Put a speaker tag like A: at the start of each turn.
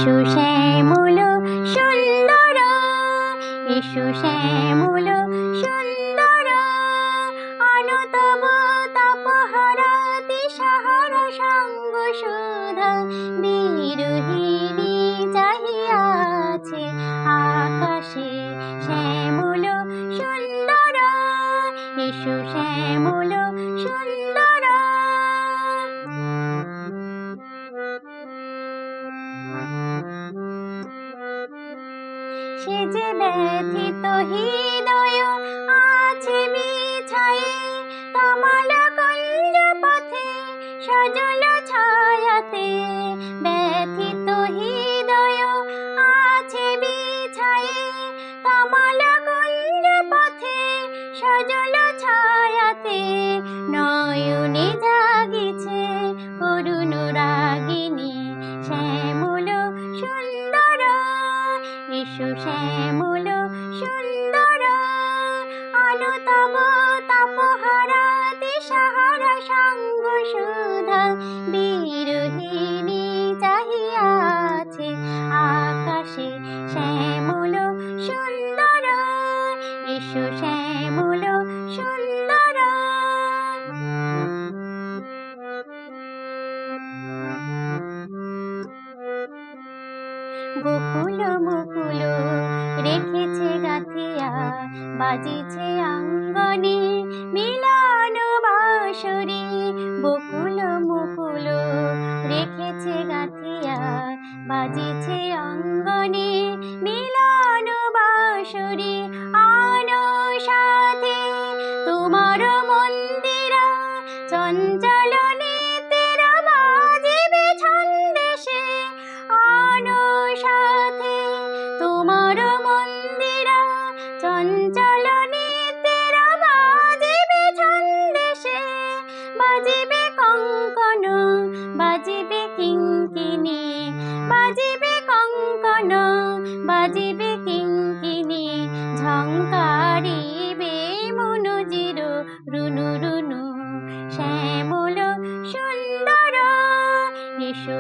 A: এসো শ্যামল সুন্দর, এসো শ্যামল সুন্দর, আনো তব তাপহারা দিশাহারা সঙ্গ সুধা। বিরোহিণী চাহিয়াছে আকাশে শ্যামল সুন্দর, এসো শ্যামল সুন্দর। সে যে ব্যথিত হৃদয় আছে বিছায়ে, তমাল কুঞ্জ পথে সজল ছায়াতে। ব্যথিত হৃদয় আছে বিছায়ে, তমাল কুঞ্জ পথে সজল ছায়াতে। নয়নে জাগিছে করুণ রাগিনী শ্যামল সুন্দর, এসো শ্যামল সুন্দর, আনো তব তাপহারা দিশাহারা সঙ্গ সুধা। বিরোহিণী চাহিয়াছে আকাশে শ্যামল সুন্দর, এসো শ্যামল সুন্দর। বকুল মুকুল রেখেছে গাথিয়া, বাজিছে আঙ্গনে মিলন বাঁশরি। বকুল মুকুল রেখেছে গাথিয়া, বাজিছে অঙ্গনে মিলন বাঁশরি। আনো সাথে তোমার মন্দিরা, চঞ্চল নেতেরা বাজিবে ছন্দেশে। আনো সাথে তোমার মন্দিরা, চঞ্চল নেতেরা বাজিবে ছন্দেশে। বাজিবে কঙ্কন, বাজিবে কিঙ্কিণী, বাজিবে কঙ্কন, বাজিবে কিঙ্কিণী। ঝঙ্কারিবে মনোজির রুনু রুনু শ্যামল সুন্দর, এসো